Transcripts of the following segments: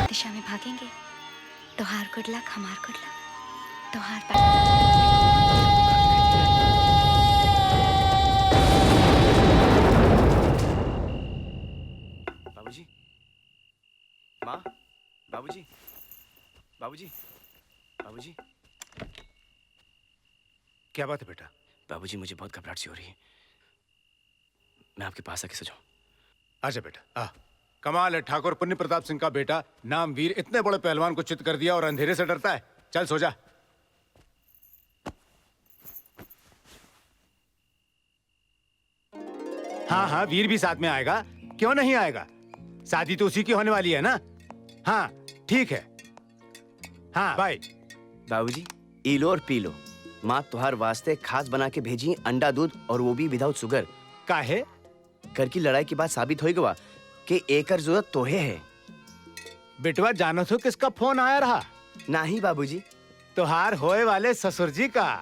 दिशा में भागेंगे तो हार गुड लक, हमार गुड लक तो हार बाबूजी, माँ, बाबूजी, बाबूजी, बाबूजी। क्या बात है बेटा? बाबूजी, मुझे बहुत घबराहट सी हो रही है। मैं आपके पास आके सो जाऊं? आजा बेटा, आ। कमाल है, ठाकुर पुण्य प्रताप सिंह का बेटा, नाम वीर, इतने बड़े पहलवान को चित कर दिया और अंधेरे से डरता है। चल सो जा। हाँ हाँ, वीर भी साथ में आएगा, क्यों नहीं आएगा? शादी तो उसी की होने वाली है ना। हाँ ठीक है, हाँ बाय। बाबूजी, ई लो और पी लो। माँ तुहार वास्ते खास बना के भेजी अंडा दूध, और वो भी विदाउट शुगर। काहे? घर की लड़ाई के बाद साबित होई गवा कि एकर जरूरत तोहे है। बेटवा जानो तो किसका फोन आया रहा? नहीं बाबूजी। तुहार होए वाले ससुर जी का।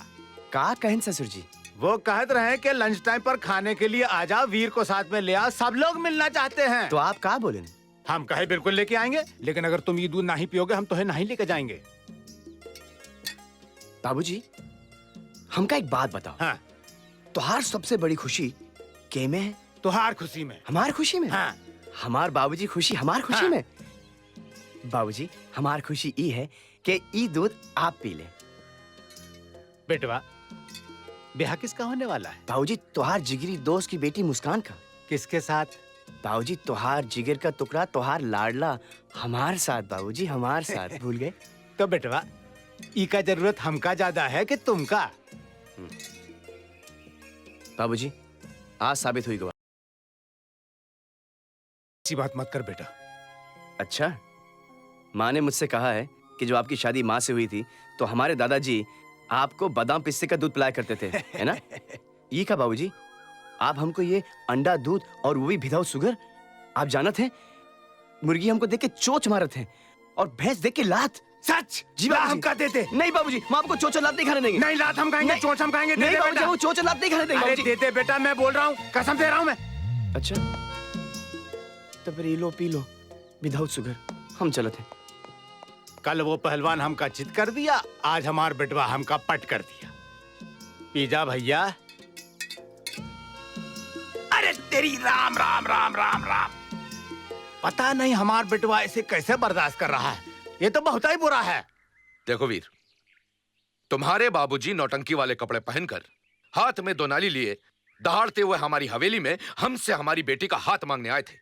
का कहन ससुर जी? वो कहत रहे कि लंच टाइम पर खाने के लिए आ जाओ, वीर को साथ में ले आओ, सब लोग मिलना चाहते हैं। तो आप का बोले? हम कहे बिल्कुल लेके आएंगे, लेकिन अगर तुम ये दूध नहीं पियोगे हम तुम्हें नहीं लेके जाएंगे। बाबूजी, हमका एक बात बताओ। हाँ। तुहार सबसे बड़ी खुशी के में है? तुहार खुशी में। हमार खुशी में? हाँ। हमार बाबूजी खुशी हमार खुशी हाँ। में। बाबूजी, हमार खुशी ई है कि ई दूध आप पी ले। बेटवा, ब्याह किसका होने वाला है? बाबूजी, तुहार जिगरी दोस्त की बेटी मुस्कान का। किसके साथ? बाबूजी, तुहार जिगर का टुकड़ा, तुहार लाडला हमार साथ। बाबूजी, हमार साथ। भूल गए? तो बेटवा, ई का जरूरत हमका ज्यादा है कि तुमका? बाबूजी, आज साबित हुई गवा। अच्छी बात मत कर बेटा। अच्छा, माँ ने मुझसे कहा है कि जो आपकी शादी माँ से हुई थी तो हमारे दादाजी आपको बादाम पिस्ते का दूध पिलाया करते थे, है ना? ये क्या बाबूजी, आप हमको ये अंडा दूध और वो भी विदाउट शुगर? आप जानत हैं, मुर्गी हमको देख के चोच मारत है और भैंस देख के लात। सच? जी बाबूजी। हम का देते? नहीं बाबूजी, हम आपको चोच और लात नहीं खाने देंगे। नहीं, लात हम खाएंगे, चोंच हम खाएंगे। नहीं बाबूजी, वो चोच और लात नहीं खाने देंगे। अरे बाबूजी। देते बेटा, मैं बोल रहा हूँ, कसम दे रहा हूँ मैं। अच्छा, तो फिर ये लो पी लो विदाउट शुगर। हम चलते हैं। कल वो पहलवान हमका चित कर दिया, आज हमार बेटवा हमका पट कर दिया। पी जा भैया। अरे तेरी राम राम राम राम राम। पता नहीं हमार बेटवा इसे कैसे बर्दाश्त कर रहा है, ये तो बहुत ही बुरा है। देखो वीर, तुम्हारे बाबूजी नौटंकी वाले कपड़े पहनकर हाथ में 2 नाली लिए दहाड़ते हुए हमारी हवेली में हमसे हमारी बेटी का हाथ मांगने आए थे।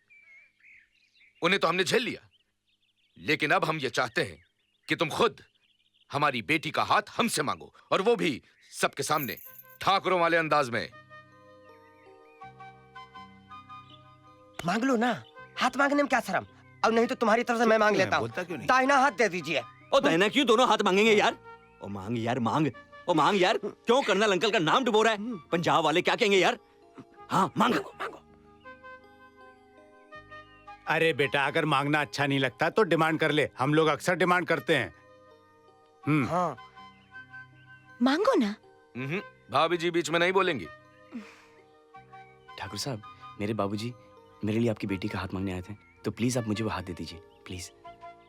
उन्हें तो हमने झेल लिया, लेकिन अब हम ये चाहते हैं कि तुम खुद हमारी बेटी का हाथ हमसे मांगो, और वो भी सबके सामने, ठाकुरों वाले अंदाज में। मांग लो ना, हाथ मांगने में क्या शर्म? अब नहीं तो तुम्हारी तरफ से मैं मांग लेता हूँ। दाहिना हाथ दे दीजिए। ओ दाहिना क्यों, दोनों हाथ मांगेंगे यार? ओ मांग यार, मांग। ओ मांग यार, क्यों कर्नल अंकल का नाम डुबो रहा है? पंजाब वाले क्या कहेंगे यार? हाँ मांग। मांगो। अरे बेटा, अगर मांगना अच्छा नहीं लगता तो डिमांड कर ले, हम लोग अक्सर डिमांड करते हैं। हाँ। मांगो ना। भाभी जी बीच में नहीं बोलेंगी। ठाकुर साहब, मेरे बाबूजी मेरे लिए आपकी बेटी का हाथ मांगने आए थे, तो प्लीज आप मुझे वो हाथ दे दीजिए, प्लीज।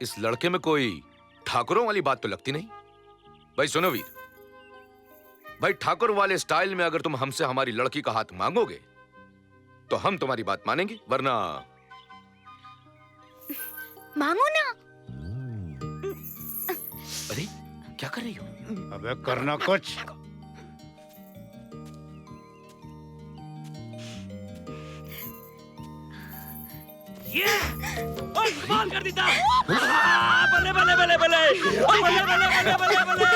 इस लड़के में कोई ठाकुरों वाली बात तो लगती नहीं। भाई सुनो वीर, भाई ठाकुर वाले स्टाइल में अगर तुम हमसे हमारी लड़की का हाथ मांगोगे तो हम तुम्हारी बात मानेंगे, वरना मांगो ना। अरे क्या कर रही हो? अबे करना कुछ। मार कर देता। बल्ले बल्ले बल्ले बल्ले बल्ले बल्ले बल्ले बल्ले।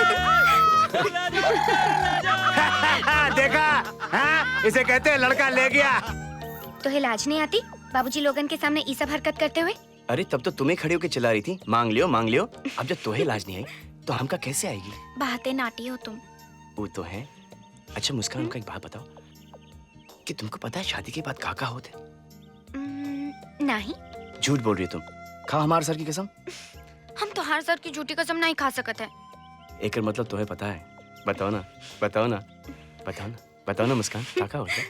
देखा? हाँ? इसे कहते हैं लड़का ले गया। तो लाज नहीं आती बाबूजी लोगन के सामने ये सब हरकत करते हुए? अरे तब तो तुम्हें खड़े होकर चिल्ला रही थी, मांग लियो मांग लियो। अब जब तुम्हें लाज नहीं आई तो हमका कैसे आएगी? बातें नाटी हो तुम। वो तो है। अच्छा मुस्कान, हमका एक बात बताओ, कि तुमको पता है शादी के बाद काका होते? नहीं, झूठ बोल रही है तुम। खा हमारे सर की कसम। हम तो हर सर की झूठी कसम नहीं खा सकत है। एक मतलब तुम्हें पता है? बताओ ना, बताओ ना, बताओ ना, बताओ ना मुस्कान, काका होते?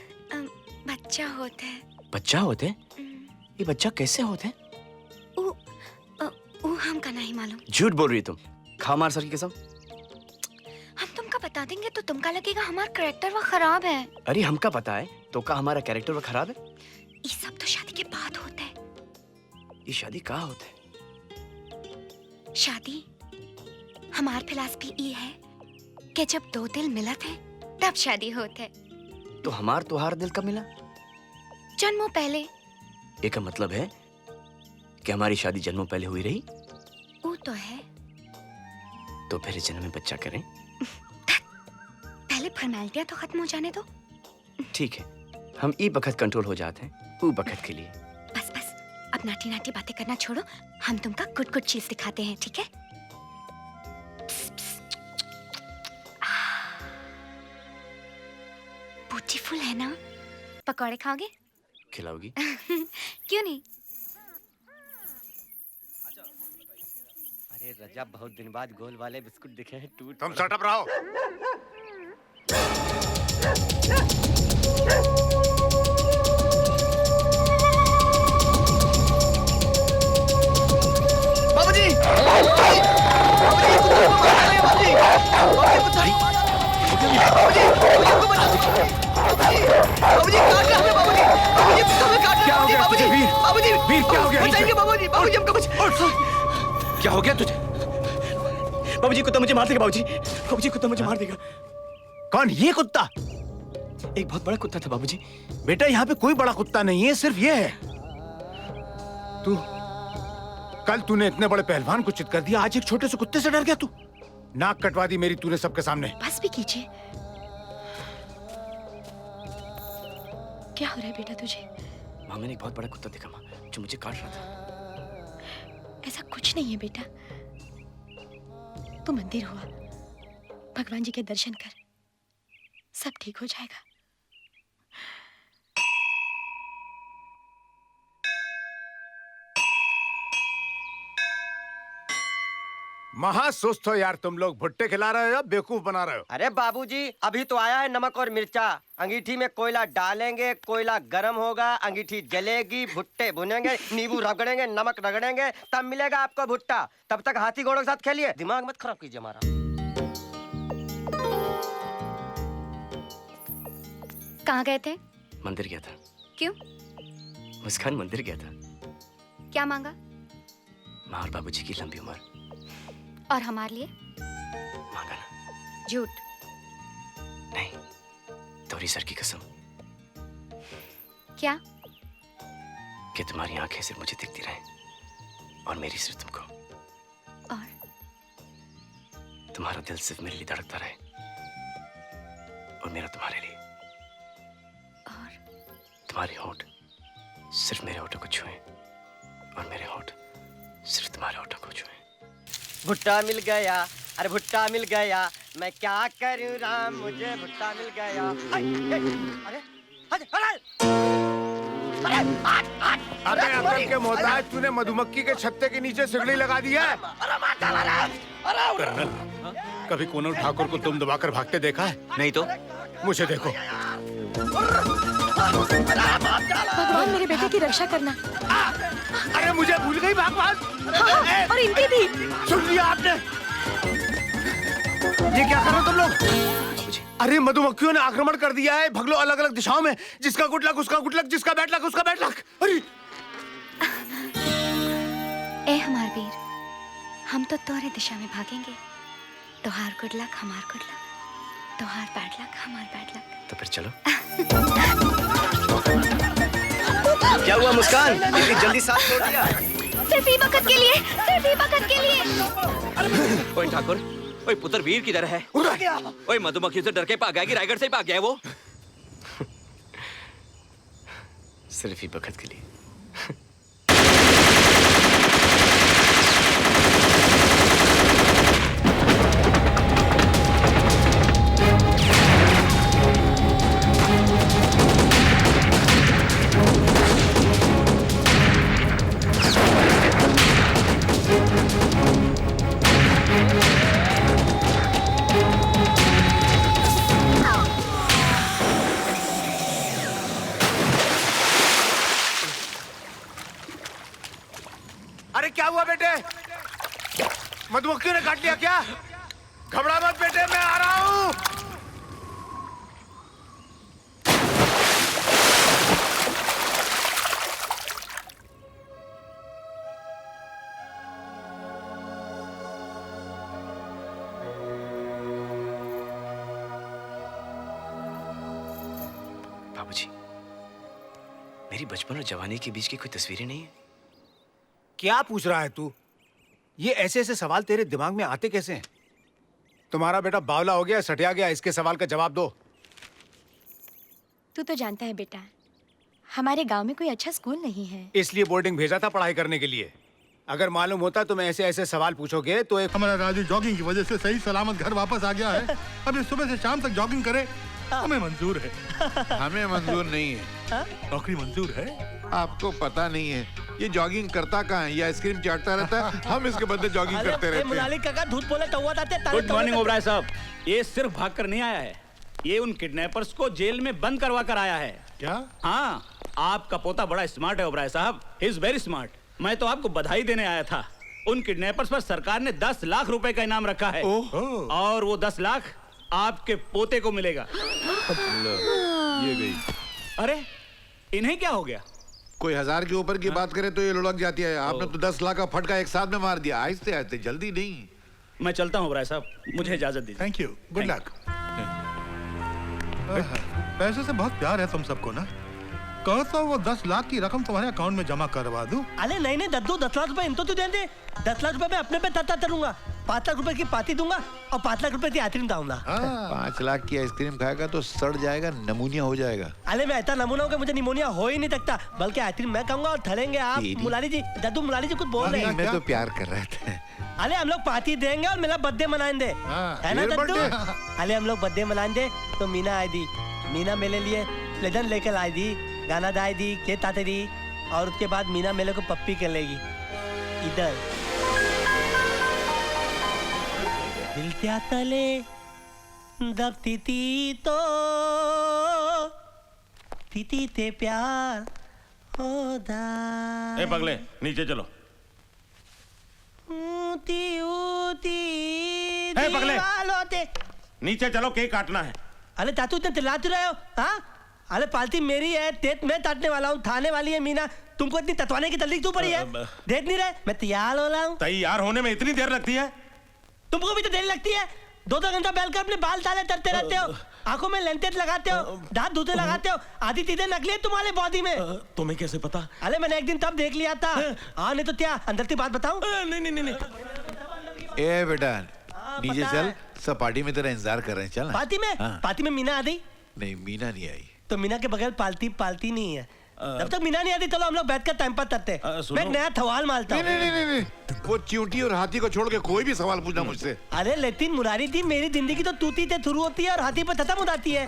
बच्चा होता है। बच्चा होते? ये बच्चा कैसे होते? वो हमका नहीं मालूम। झूठ बोल रही है तुम। खा हमारे सर की कसम। हम तुमका बता देंगे तो तुमका लगेगा हमारा कैरेक्टर वो खराब है। अरे हमका पता है तो का हमारा कैरेक्टर वो खराब है? ये सब तो शादी के बाद होता है। ये शादी कहाँ होता है? शादी हमार फिलॉसफी ये है कि जब दो दिल मिलत है तब शादी होता है। तो हमार तुहार दिल कब मिला? जन्मों पहले। एक मतलब है कि हमारी शादी जन्मों पहले हुई रही? वो तो है। तो फिर इस जन्म में बच्चा करें? पहले फॉर्मेलिटियां तो खत्म हो जाने दो। ठीक है, हम ई बखत कंट्रोल हो जाते हैं वो बखत के लिए। बस बस, अब नाटी नाटी बातें करना छोड़ो, हम तुमका गुड गुड चीज दिखाते हैं, ठीक है? ब्यूटीफुल है ना? पकौड़े खाओगे? खिलाओगी? क्यों नहीं? अरे रजब, बहुत दिन बाद गोल वाले बिस्कुट दिखे हैं। टूट तुम सटअप रहो। बाबूजी! क्या हो गया तुझे? बाबूजी कुत्ता मुझे मार देगा। बाबूजी, बाबूजी कुत्ता मुझे मार देगा। कौन ये कुत्ता? एक बहुत बड़ा कुत्ता था बाबूजी। बेटा यहाँ पे कोई बड़ा कुत्ता नहीं है, सिर्फ ये है। तू कल तूने इतने बड़े पहलवान को चित कर दिया, आज एक छोटे से कुत्ते से डर गया तू? नाक कटवा दी मेरी तूने सबके सामने। बस भी कीजिए। क्या हो रहा है बेटा तुझे? माँ, मैंने एक बहुत बड़ा कुत्ता देखा माँ, जो मुझे काट रहा था। ऐसा कुछ नहीं है बेटा। तू मंदिर हुआ, भगवान जी के दर्शन कर, सब ठीक हो जाएगा। महा सुस्त हो यार तुम लोग। भुट्टे खिला रहे हो या बेवकूफ बना रहे हो? अरे बाबूजी, अभी तो आया है नमक और मिर्चा। अंगीठी में कोयला डालेंगे, कोयला गर्म होगा, अंगीठी जलेगी, भुट्टे भुनेंगे, नींबू रगड़ेंगे, नमक रगड़ेंगे, तब मिलेगा आपको भुट्टा। तब तक हाथी घोड़ों के साथ खेलिए, दिमाग मत खराब कीजिए हमारा। कहाँ गए थे? मंदिर गया था। क्यों? मुस्कान, मंदिर गया था। क्या मांगा? माँ और बाबूजी की लंबी उम्र। और हमारे लिए? मांगा ना। झूठ। नहीं, तोरी सर की कसम क्या? कि तुम्हारी आंखें सिर्फ मुझे दिखती रहे और मेरी सिर्फ तुमको। और तुम्हारा दिल सिर्फ मेरे लिए धड़कता रहे और मेरा तुम्हारे लिए। और तुम्हारे होंठ सिर्फ मेरे होठों को छुए और मेरे होंठ सिर्फ तुम्हारे होठों को छुए। भुट्टा मिल गया, अरे भुट्टा मिल गया, मैं क्या करूं राम, मुझे भुट्टा मिल गया। अरे अरे अबे अकल के मोहताज, तूने मधुमक्खी के छत्ते के नीचे सिगड़ी लगा दिया है। कर्नल, कभी कोनल ठाकुर को तुम दबाकर भागते देखा है? नहीं तो? मुझे देखो। भगवान मेरे बेटे की रक्षा करना। अरे मुझे भूल गई भगवान। हाँ, और इनकी भी। सुन लिया आपने? ये क्या कर रहे हो तुम लोग? बाबूजी, अरे मधुमक्खियों ने आक्रमण कर दिया है, भगलो अलग अलग दिशाओं में। जिसका गुड लक उसका गुड लक, जिसका बैड लक उसका बैड लक। अरे ए हमार वीर, हम तो तोरे दिशा में भागेंगे। तोहार गुड लक हमार गुड लक, तोहार बैड लक हमार बैड लक। तो फिर चलो। क्या हुआ मुस्कान? इतनी जल्दी साथ छोड़ दिया? सिर्फ ही वक्त के लिए, सिर्फ ही वक्त के लिए। ओए ठाकुर, ओए पुत्र वीर किधर है? ओए मधुमक्खी से डर के भाग गया कि रायगढ़ से ही भाग गया है वो? सिर्फ ही बखत के लिए। क्या हुआ बेटे? मधुमक्खी ने काट लिया क्या? घबरा मत बेटे, मैं आ रहा हूँ। बाबूजी, मेरी बचपन और जवानी के बीच की कोई तस्वीरें नहीं है? क्या पूछ रहा है तू? ये ऐसे ऐसे सवाल तेरे दिमाग में आते कैसे हैं? तुम्हारा बेटा बावला हो गया, सटिया गया, इसके सवाल का जवाब दो। तू तो जानता है बेटा, हमारे गांव में कोई अच्छा स्कूल नहीं है। इसलिए बोर्डिंग भेजा था पढ़ाई करने के लिए। अगर मालूम होता तुम ऐसे ऐसे सवाल पूछोगे तो एक हमारा राजू जॉगिंग की वजह से सही सलामत घर वापस आ गया है। अब ये सुबह से शाम तक जॉगिंग करे, हमें मंजूर है। हमें मंजूर नहीं है। नौकरी मंजूर है। आपको पता नहीं है ये जॉगिंग करता कहाँ है? ये आइसक्रीम चाटता रहता है, हम इसके बदले जॉगिंग करते रहते हैं। काका धूत बोले तो हुआ था। गुड मॉर्निंग ओबराय साहब। ये सिर्फ भाग कर नहीं आया है, ये उन किडनैपर्स को जेल में बंद करवा कर आया है। क्या? हाँ, आपका पोता बड़ा स्मार्ट है ओबराय साहब, ही इज वेरी स्मार्ट। मैं तो आपको बधाई देने आया था। उन किडनैपर्स पर सरकार ने 10 लाख रुपए का इनाम रखा है, और वो 10 लाख आपके पोते को मिलेगा। ये गई। अरे इन्हें क्या हो गया? कोई 1000 के ऊपर की बात करे तो ये लुढ़क जाती है। आपने तो 10 लाख का फटका एक साथ में मार दिया। आहिस्ते आहिस्ते, जल्दी नहीं। मैं चलता हूँ ओबराय साहब, मुझे इजाजत दीजिए। Thank you, good luck. पैसे से बहुत प्यार है तुम सबको ना। कहो तो वो 10 लाख की रकम तुम्हारे अकाउंट में जमा करवा दूं। अरे नहीं नहीं दद्दू, 10 लाख रुपए इनको तू दे दे। 10 लाख रुपए मैं अपने पे तत्ता करूंगा। 5 लाख रुपए की पार्टी दूंगा और 5 लाख रुपए की आइसक्रीम दूंगा। 5 लाख की आइसक्रीम खाएगा तो सड़ जाएगा, नमूनिया हो जाएगा। अरे मैं ऐसा नमूना हूँ कि मुझे निमोनिया हो ही नहीं सकता, बल्कि आइसक्रीम मैं खाऊंगा और ठहरेंगे आप। मुलानी जी, दद्दू मुलानी जी कुछ बोल रहे हैं। मैं तो प्यार कर रहे थे। अरे हम लोग पार्टी देंगे और मेरा बर्थडे मनाएंगे, है ना फिर दद्दू? birthday? अरे हम लोग बर्थडे मनाएंगे तो मीना आई थी, मीना मेरे लिए प्लेजर लेकर आई थी, गाना दाई दी, केक आते दी, और उसके बाद मीना मेरे को पप्पी कर लेगी इधर। दिल क्या तले दबती थी तो पीती थे प्यार होदा। ए पगले, नीचे चलो। ऊती ऊती हे पगले! दीवालों ते। नीचे चलो, केक काटना है। अरे चाचू इतने चिल्लाते रहे हो? हाँ, अरे पार्टी मेरी है, तेज मैं काटने वाला हूँ, थाने वाली है मीना। तुमको इतनी ततवाने की तकलीफ क्यों पड़ी है? देख नहीं रहे मैं तैयार हो रहा हूँ। तैयार होने में इतनी देर लगती है? तुमको भी तो देर लगती है। 2-2 घंटा बैठकर अपने बाल ताले करते रहते हो, आंखों में लेंटेज लगाते हो, दांत धोते लगाते हो, आधी चीजें नकली है तुम्हारे बॉडी में। तुम्हें कैसे पता? अरे मैंने एक दिन तब देख लिया था। हाँ, नहीं तो क्या अंदर की बात बताऊं? नहीं नहीं नहीं। ए बेटा, नीचे चल, सब पार्टी में तेरा इंतजार कर रहे हैं। चल ना। पार्टी में? हाँ। पार्टी में मीना आ गई? नहीं, मीना नहीं आई। तो मीना के बगैर पार्टी नहीं है। जब तक मीना नहीं आती चलो हम लोग बैठकर टाइम पास करते हैं। मैं एक नया सवाल मारता हूँ। नहीं, वो चींटी और हाथी को छोड़ के कोई भी सवाल पूछना मुझसे। अरे लेकिन मुरारी जी, मेरी जिंदगी तो तूती से शुरू होती है और हाथी पर खत्म हो जाती है।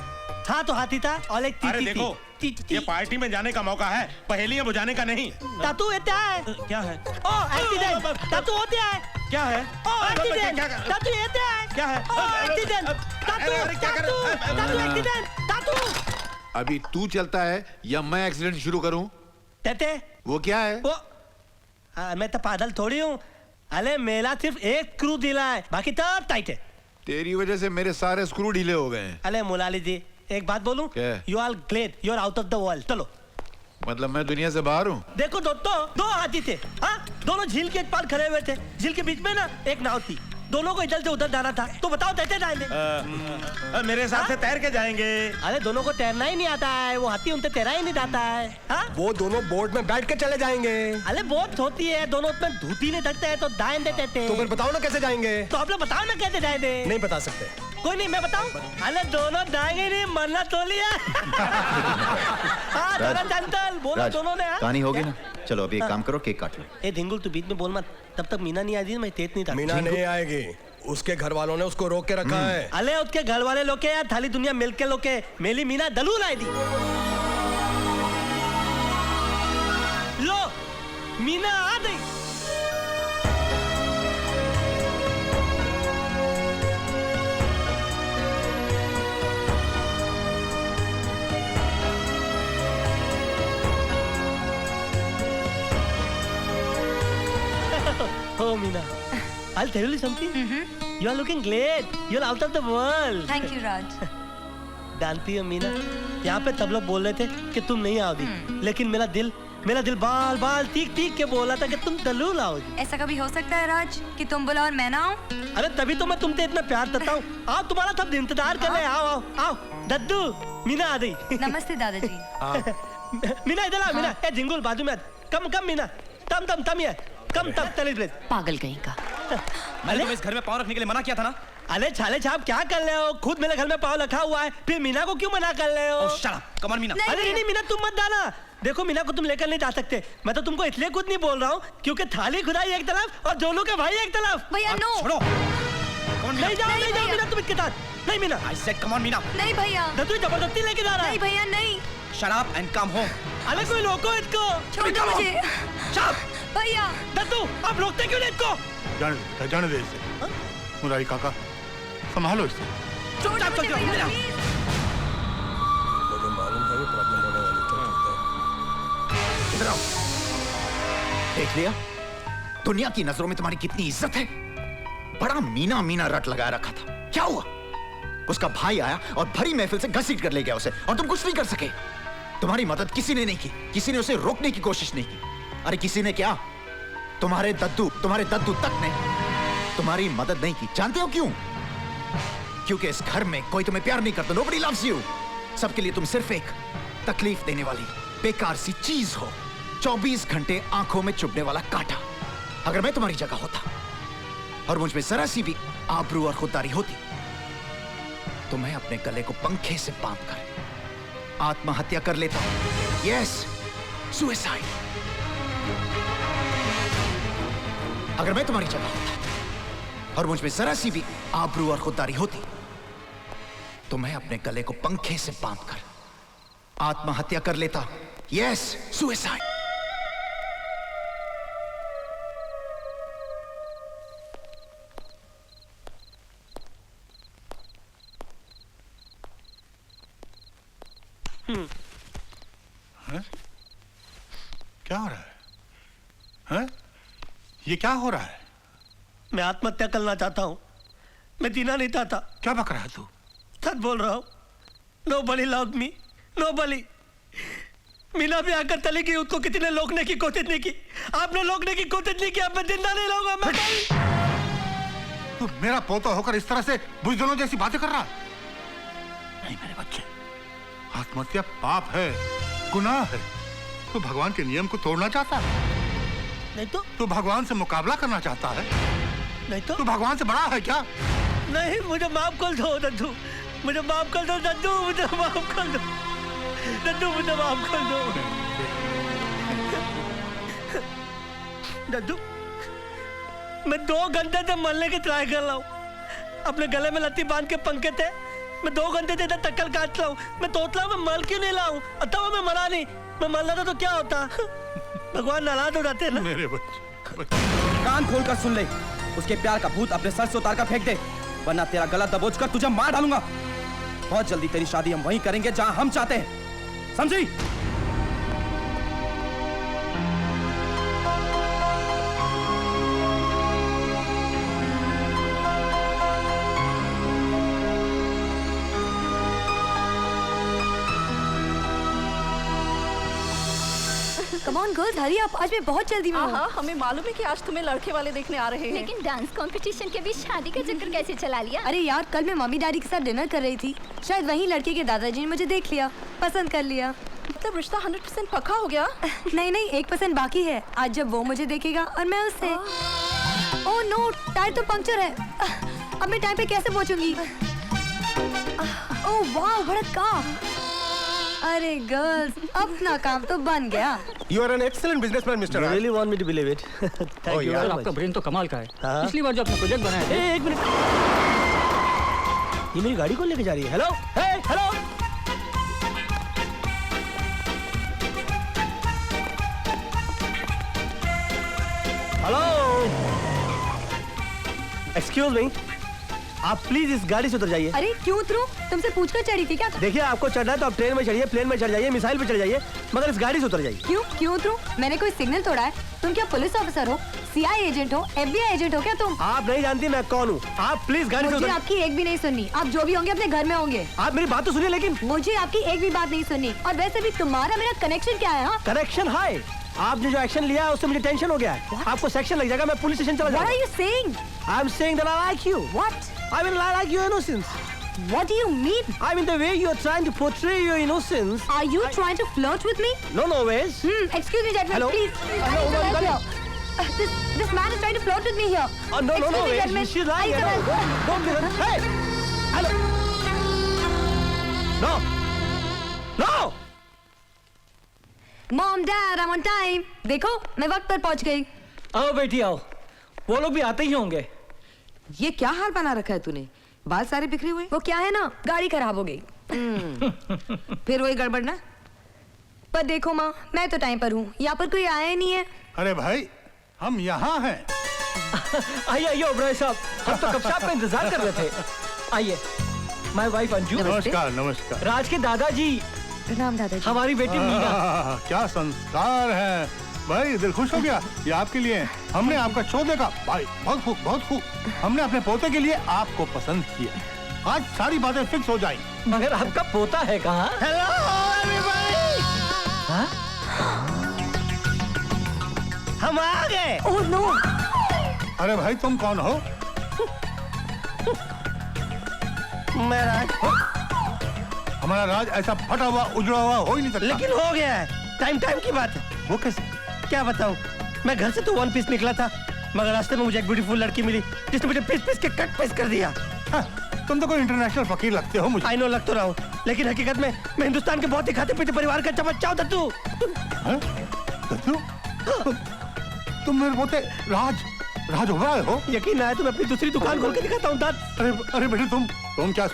हाँ तो हाथी था और एक अरे तीती देखो, थी। ये पार्टी में जाने का मौका है, पहेलियां बुझाने का नहीं। तातू ये क्या है? क्या है? ओ एक्सीडेंट। तातू होते है? क्या है? ओ एक्सीडेंट। तातू ये क्या है? क्या है? ओ एक्सीडेंट। तातू एक्सीडेंट। तातू। अभी तू चलता है या मैं एक्सीडेंट शुरू करूं? कहते वो क्या है? वो मैं तो पागल थोड़ी हूँ। अरे मेरा सिर्फ एक स्क्रू ढीला है, बाकी सब टाइट है। तेरी वजह से मेरे सारे स्क्रू ढीले हो गए हैं। अरे मुलाली जी, एक बात बोलूं? क्या? You are great, you are out of the world. चलो। मतलब मैं दुनिया से बाहर हूँ? देखो दोस्तों, 2 हाथी थे। हाँ, दोनों झील के एक पार खड़े हुए थे। झील के बीच में ना एक नाव थी, दोनों को इधर से उधर जाना था। तो बताओ कैसे जाएंगे? मेरे साथ से तैर के जाएंगे। अरे दोनों को तैरना ही नहीं आता है, वो हाथी उनसे तैरा ही नहीं जाता है। हाँ? वो दोनों बोट में बैठ के चले जाएंगे। अरे बोट होती है, दोनों उसमें धूती नहीं सकते हैं तो दाएं देते थे। तो फिर बताओ ना कैसे जाएंगे? तो आप लोग बताओ ना कैसे जाएंगे? नहीं बता सकते। कोई नहीं, मैं बताऊं? अरे दोनों जाएंगे नहीं, मरना तो लिया। हाँ, दोनों जनतल, बोलो दोनों ने। कहानी होगी ना? चलो अभी एक काम करो, केक काट लो। ए धिंगुल, तू बीच में बोल मत, तब तक मीना नहीं आई थी, मैं तेज नहीं था। मीना नहीं आएगी, उसके घर वालों ने उसको रोक के रखा है। अले उसके घर वाले लोग के या थाली दुनिया मिल के लोग के, मेरी मीना दलूल आई थी। लो मीना आ गई। Oh, Meena. I'll tell you something. You are looking great. You're out of the world. Thank you Raj. जानती है मीना, यहाँ पे सब लोग बोल रहे थे कि तुम नहीं आओगी, लेकिन मेरा दिल बाल बाल तीक तीक के बोला था कि तुम जरूर आओगी। ऐसा कभी हो सकता है राज कि तुम बुलाओ और मैं ना आऊं? अरे तभी तो मैं तुमसे इतना प्यार करता हूँ। आओ, तुम्हारा सब इंतजार कर रहे हैं। आओ आओ आओ। दद्दू, मीना आ गई। नमस्ते दादाजी। मीना इधर आ। मीना, ए झिंगुल बाजू में। कम मीना। तम ये। कम चल इधर। पागल कहीं का। मैंने तुम्हें इस घर में पाँव रखने के लिए मना किया था ना। अरे छाले छाप क्या कर रहे हो? खुद मेरे घर में पाँव रखा हुआ है, फिर मीना को क्यों मना कर रहे हो? Shut up, come on Meena. अरे नहीं मीना, तुम मत जाना। देखो मीना को तुम लेकर नहीं जा सकते। मैं तो तुमको इसलिए कुछ नहीं बोल रहा हूँ क्योंकि थाली खुदाई एक तरफ और जोलू के भाई एक तरफ। भैया नो। छोड़ो। नहीं जाओ मीना, तुम इसके साथ। नहीं Meena. I said come on Meena. नहीं भैया। दद्दू जबरदस्ती लेके जा रहा है। नहीं भैया नहीं। Shut up and come home। अरे कोई रोको इसको। छोड़ दो मुझे। भैया। दद्दू, आप रोकते क्यों नहीं इसको? जाने दे इसे। मुरारी काका, संभालो इसे। छोड़ दो मुझे भैया प्लीज। मुझे मालूम था ये प्रॉब्लम होने वाली थी। इधर आओ। देख लिया दुनिया की नजरों में तुम्हारी कितनी इज्जत है। बड़ा मीना मीना रट लगाया रखा था। क्या हुआ? उसका भाई आया और भरी महफिल से घसीट कर ले गया उसे, और तुम कुछ नहीं कर सके। तुम्हारी मदद किसी ने नहीं की, किसी ने उसे रोकने की कोशिश नहीं की। अरे किसी ने क्या, तुम्हारे दद्दू तक ने तुम्हारी मदद नहीं की। जानते हो क्यों? क्योंकि इस घर में कोई तुम्हें प्यार नहीं करता। Nobody loves you। सबके लिए तुम सिर्फ एक तकलीफ देने वाली बेकार सी चीज हो, 24 घंटे आंखों में चुभने वाला कांटा। अगर मैं तुम्हारी जगह होता और मुझ में जरा सी भी आबरू और खुददारी होती तो मैं अपने गले को पंखे से बांधकर आत्महत्या कर लेता। Yes, suicide. अगर मैं तुम्हारी जगह होता और मुझ में जरा सी भी आबरू और खुददारी होती तो मैं अपने गले को पंखे से बांधकर आत्महत्या कर लेता। Yes, suicide. क्या हो रहा है? हैं? ये क्या हो रहा है? मैं आत्महत्या करना चाहता हूँ। मैं जीना नहीं चाहता। क्या बक रहा है तू? सच बोल रहा हूँ। Nobody loved me. Nobody. Meena भी आकर चली गई, उसको किसी ने रोकने की कोशिश नहीं की। आपने रोकने की कोशिश नहीं की। अब मैं जिंदा नहीं रहूंगा। मैं तू मेरा पोता होकर इस तरह से बुजदिलों जैसी बातें कर रहा? नहीं मेरे बच्चे, आत्महत्या पाप है, गुनाह है। तू भगवान के नियम को तोड़ना चाहता है? नहीं तो? तू भगवान से मुकाबला करना चाहता है? नहीं तो? तू भगवान से बड़ा है क्या? नहीं, मुझे माफ कर दो दद्दू। मुझे माफ कर दो दद्दू। मुझे माफ कर दो दद्दू। मुझे माफ कर दो दद्दू। मैं 2 घंटे से मरने की ट्राई कर रहा हूँ। अपने गले में लत्ती बांध के पंखे थे। मैं 2 घंटे से टक्कर काट रहा हूँ। मैं सोच रहा हूँ मैं मर क्यों नहीं लाऊं। अतः मैं मरा नहीं। मैं मर रहा था तो क्या होता? भगवान नाराज हो जाते ना। मेरे बच्चे, कान खोलकर सुन ले। उसके प्यार का भूत अपने सर से उतार कर फेंक दे, वरना तेरा गला दबोच कर तुझे मार डालूंगा। बहुत जल्दी तेरी शादी हम वहीं करेंगे जहां हम चाहते हैं, समझी? कम ऑन गर्ल्स, हरी आप, आज मैं बहुत जल्दी में हूँ। हाँ, हमें मालूम है कि आज तुम्हें लड़के वाले देखने आ रहे हैं। लेकिन डांस कंपटीशन के बीच शादी का चक्कर कैसे चला लिया? अरे यार, कल मैं मम्मी डैडी के साथ डिनर कर रही थी। शायद वहीं लड़के के दादाजी ने मुझे देख लिया, पसंद कर लिया। मतलब रिश्ता 100% पक्का हो गया? नहीं नहीं, 1% बाकी है। आज जब वो मुझे देखेगा और मैं उससे। ओह नो, टायर तो पंक्चर है। अब मैं टाइम पे कैसे पहुंचूंगी? ओह वाह, बड़ा काम। अरे गर्ल्स, अपना काम तो बन गया। You are an excellent businessman, Mr. You really want me to believe it? Thank you very much. आपका ब्रेन तो कमाल का है। हाँ? पिछली बार जो आपने प्रोजेक्ट बनाया था। एक मिनट, ये मेरी गाड़ी कौन लेके जा रही है? Hello, hello. Hello, excuse me, आप प्लीज इस गाड़ी से उतर जाइए। अरे क्यों उतरूं? तुमसे पूछकर चढ़ी थी क्या? देखिए आपको चढ़ना है तो आप ट्रेन में चढ़िए, प्लेन में चढ़ जाइए, मिसाइल पे चढ़ जाइए, मगर इस गाड़ी से उतर जाइए। क्यों उतरूं? मैंने कोई सिग्नल तोड़ा है? तुम क्या पुलिस ऑफिसर हो, सीआई एजेंट हो, FBI एजेंट हो क्या तुम? आप नहीं जानती मैं कौन हूँ। आप प्लीज गाड़ी से मुझे उतर। आपकी एक भी नहीं सुननी। आप जो भी होंगे अपने घर में होंगे। आप मेरी बात तो सुनिए लेकिन। मुझे आपकी एक भी बात नहीं सुननी। और वैसे भी तुम्हारा मेरा कनेक्शन क्या है? कनेक्शन है। आपने जो एक्शन लिया है उससे मुझे टेंशन हो गया है। आपको सेक्शन लग जाएगा, मैं पुलिस स्टेशन चला जाऊंगा। What are you saying? I'm saying that I like you. What? I mean I like your innocence. What do you mean? I mean the way you are trying to portray your innocence. Are you trying to flirt with me? No ways. Excuse me, gentlemen, Hello? please. I Hello, need some help hello. here. This man is trying to flirt with me here. No Excuse me, ways. gentlemen. She's lying. I need some help. Don't listen. Hey. Hello. No. Mom, Dad, I'm on time. देखो मैं वक्त पर पहुंच गई। आओ बेटी आओ, वो लोग भी आते ही होंगे। ये क्या हाल बना रखा है तूने? बाल सारे बिखरे हुए। वो क्या है ना, गाड़ी खराब हो गई। फिर वही गड़बड़ ना। पर देखो माँ, मैं तो टाइम पर हूँ, यहाँ पर कोई आया ही नहीं है। अरे भाई हम यहाँ हैं। आइए ओबराय साहब, हम तो कब से आपका इंतजार कर रहे थे। आइए, माय वाइफ अंजू। नमस्कार नमस्कार। राज के दादाजी। प्रणाम दादाजी। हमारी बेटी मीना। क्या संस्कार है भाई, दिल खुश हो गया। ये आपके लिए हमने आपका शो देखा भाई, बहुत खूब बहुत खूब। हमने अपने पोते के लिए आपको पसंद किया। आज सारी बातें फिक्स हो जाएंगी। मगर आपका पोता है कहाँ? Hello everybody. हम आ गए। Oh no. अरे भाई तुम कौन हो? मैं राज। हमारा राज ऐसा फटा हुआ उजड़ा हुआ हो ही नहीं सकता। लेकिन हो गया है। टाइम की बात है। वो कैसे? क्या बताऊं, मैं घर से तो वन पीस निकला था, मगर रास्ते में मुझे एक ब्यूटीफुल लड़की मिली जिसने मुझे पीस के कट पीस कर दिया। तुम तो कोई इंटरनेशनल फकीर लगते हो मुझे। आई नो लग तो रहा हूँ, लेकिन हकीकत में मैं हिंदुस्तान के बहुत ही खाते पीते परिवार का चमच्चा हूँ। दत्तू। तुम मेरे पोते राज ओबराय हो? यकीन आए तो मैं अपनी दूसरी दुकान खोल के दिखाता हूँ। अरे बेटे तुम क्या